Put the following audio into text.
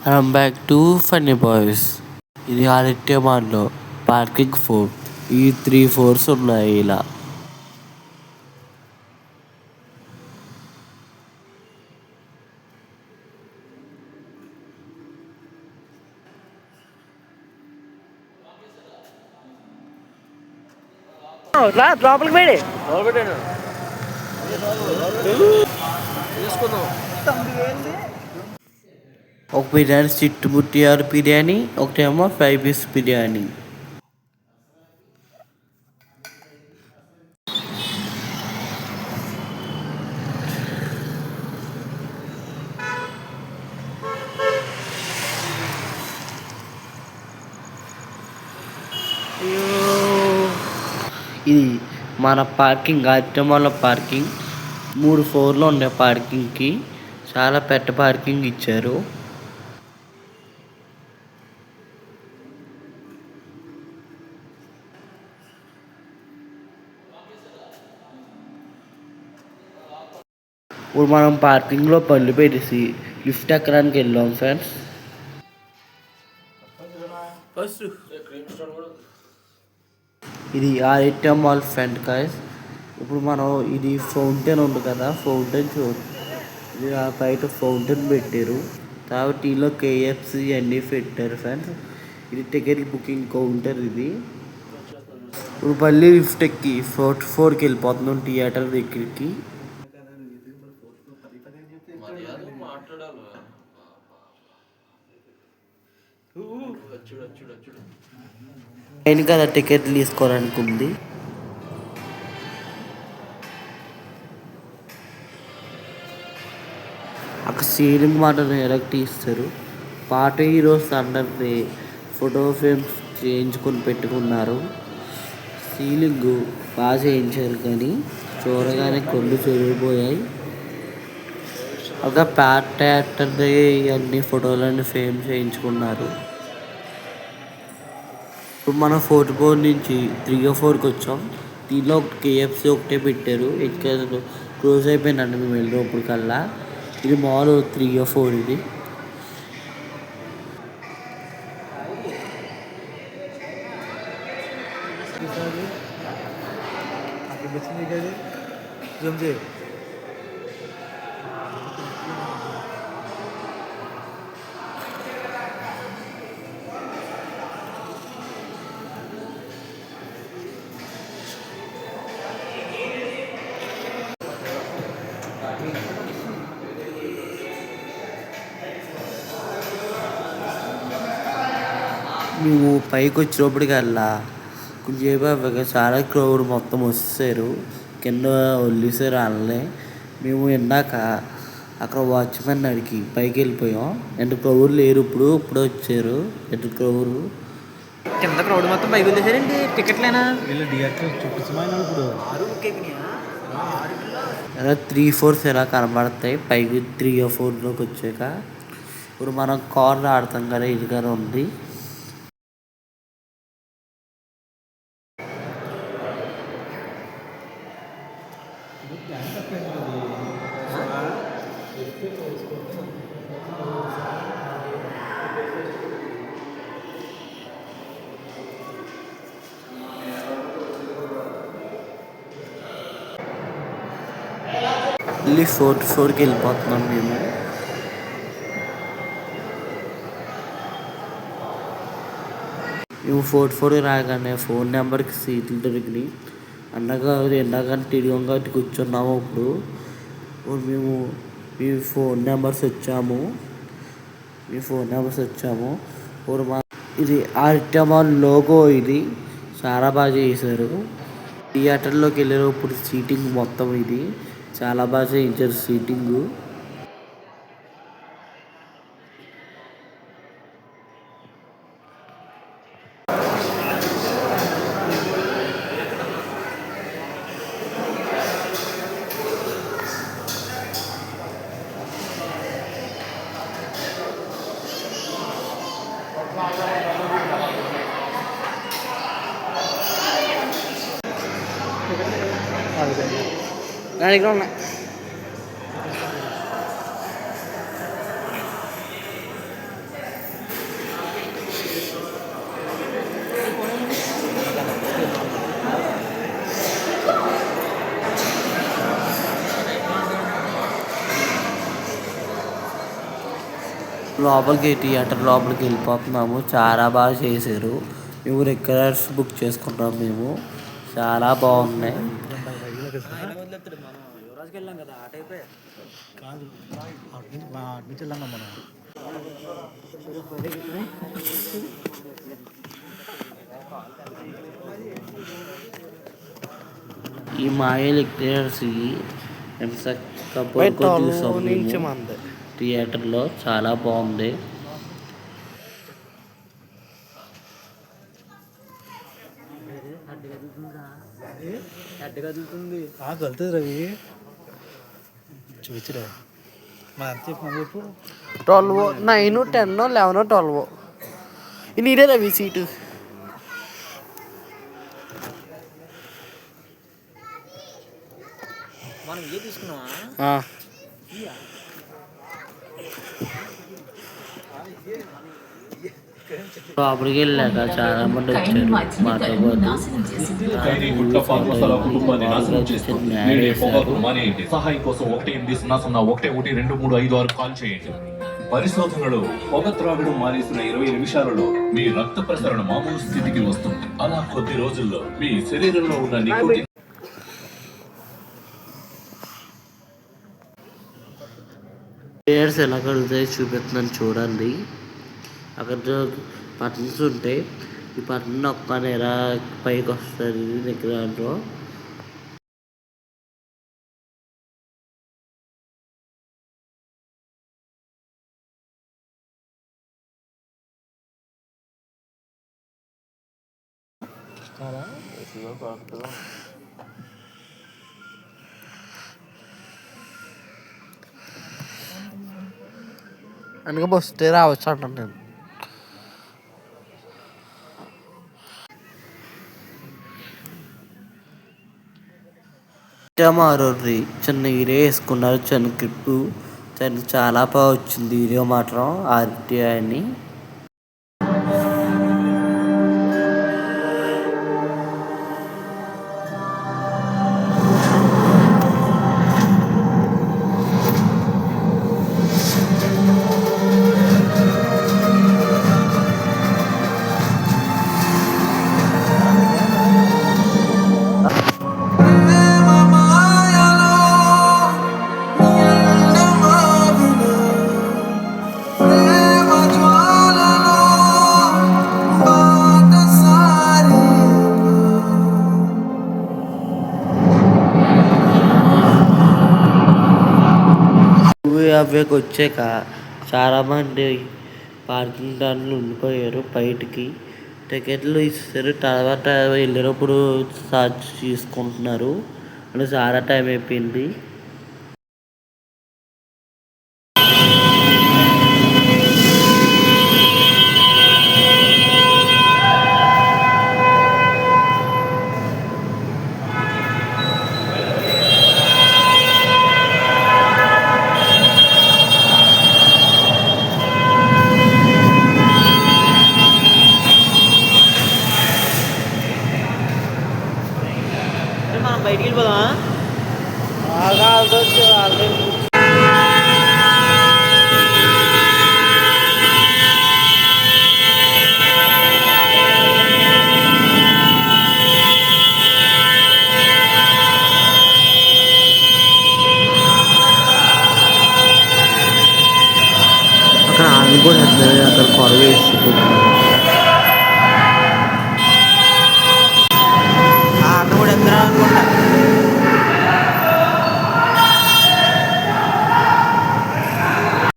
Back to funny boys. ఇది ఆదిత్యమాన్లో parking 4. ఈ 3 floors ఉన్నాయి ఇలా. లోపలికి వేడి ఒక బిర్యానీ చిట్టుముట్టి ఆరు బిర్యానీ, ఒకటేమో 5 పీస్ బిర్యానీ. ఇది మన పార్కింగ్, ఆదిత్యమాన్లో పార్కింగ్. 3 floorలు ఉండే పార్కింగ్కి చాలా పెద్ద పార్కింగ్ ఇచ్చారు. ఇప్పుడు మనం పార్కింగ్లో పళ్ళు పెట్టేసి లిఫ్ట్ ఎక్కడానికి వెళ్ళాం ఫ్రెండ్స్. ఇది ఆదిత్య మాల్ ఫ్రంట్ గాయ్స్. ఇప్పుడు మనం ఇది ఫౌంటైన్ ఉంది కదా, ఫౌంటైన్ ఇది బయట ఫౌంటైన్ పెట్టారు. తర్వాత టీలో కేఎఫ్సి అన్నీ పెట్టారు ఫ్రెండ్స్. ఇది టికెట్ బుకింగ్ కౌంటర్. ఇది ఇప్పుడు మళ్ళీ లిఫ్ట్ ఎక్కి 4th floorకి వెళ్ళిపోతున్నాం, థియేటర్ దగ్గరికి. నేను కదా టికెట్లు తీసుకోవాలనుకుంది. అక్కడ సీలింగ్ మాటను ఎలక్ట్ ఇస్తారు. పాట హీరోస్ అందరినీ ఫోటో ఫ్రేమ్స్ చేయించుకొని పెట్టుకున్నారు. సీలింగ్ బాగా చేయించారు కానీ చూడగానే కళ్ళు చెరిగిపోయాయి. ఒక పాట యాక్టర్ది అన్ని ఫోటోలన్నీ ఫ్రేమ్ చేయించుకున్నారు. ఇప్పుడు మనం 4th floor నుంచి 3 or 4కి వచ్చాం. దీనిలో ఒక కేఎఫ్సి ఒకటే పెట్టారు. ఎక్కడ క్లోజ్ అయిపోయిందండి మేము వెళ్ళినప్పుడు కల్లా. ఇది మాల్ 3 or 4 ఇది. మేము పైకి వచ్చినప్పటికల్లా కొంచెంసేపు చాలా క్రౌడ్ మొత్తం వచ్చేసారు. కింద వదిలేసారు వాళ్ళని. మేము ఇందాక అక్కడ వాచ్మెన్ అడిగి పైకి వెళ్ళిపోయాం. ఎంత క్రౌడ్ లేరు, ఇప్పుడు వచ్చారు. ఎంత క్రౌడ్ కింద క్రౌడ్ మొత్తం పైకి వదిలేసారండి. టికెట్లేనా అలా 3 floors ఎలా కనబడతాయి పైకి 3 or 4లోకి వచ్చాక. ఇప్పుడు మనం కార్లు ఆడతాం కదా, ఇది కదా ఉంది. మళ్ళీ 4th floorకి వెళ్ళిపోతున్నాం మేము. మేము 4th floor రాగానే ఫోన్ నెంబర్కి సీట్లు దొరికినాయి. అన్నగా ఎండాకని తిరిగాం కాబట్టి కూర్చున్నాము. ఇప్పుడు మేము మీ ఫోన్ నెంబర్స్ వచ్చాము. ఇప్పుడు ఇది ఆదిత్య మాల్ లోగో. ఇది చాలా బాగా చేశారు. థియేటర్లోకి వెళ్ళేటప్పుడు సీటింగ్ మొత్తం ఇది చాలా బాగా చేయించారు సీటింగు. నా దగ్గర ఉన్నాయి. లోపలికి థియేటర్ లోపలికి వెళ్ళిపోతున్నాము. చాలా బాగా చేశారు. మేము రికార్డ్స్ బుక్ చేసుకున్నాం. మేము చాలా బాగున్నాయి. ఈ మాయలు థియేటర్స్ ఎంత చూసాం మేము థియేటర్లో. చాలా బాగుంది. కలుతుంది రవి చూపించరా మా ఎంత చెప్పు 12, 9, 10, 11, 12 నీదే రవి సీటు. మనం ఏ తీసుకున్నావా? లోపలికి వెళ్ళాక చాలా మంది వచ్చారు. మాతో సహాయం కోసం 180011236 కాల్ చేయండి. పరిశోధనలో పొగ త్రాగడం మానేసిన 20 నిమిషాలలో మీ రక్త ప్రసరణ మామూలు స్థితికి వస్తుంది. అలా కొద్ది రోజుల్లో మీ శరీరంలో ఉన్న నికోటిన్ ప్లేయర్స్ ఎలా కలుగుతాయి చూపిస్తున్నాను చూడండి. అక్కడ బటన్స్ ఉంటాయి. ఈ బటన్ నొక్కని ఎలా పైకి వస్తుంది దాంట్లో. అందుకే వస్తే రావచ్చు అంటాను నేను. మారుర్రి చిన్న హీరో వేసుకున్నారు. చిన్న క్లిప్పు చాలా బాగా వచ్చింది హీరో మాత్రం ఆర్టీ అని. అవేకి వచ్చాక చాలామంది పార్కింగ్ దాంట్లో ఉండిపోయారు. బయటికి టికెట్లు ఇస్తారు. తర్వాత వెళ్ళినప్పుడు ఛార్జ్ తీసుకుంటున్నారు. అంటే చాలా టైం అయిపోయింది. మనం బయటికి వెళ్ళిపోదామా? అక్కడ ఆగి కూడా అక్కడ కొడవ వేసుకుంటున్నారు.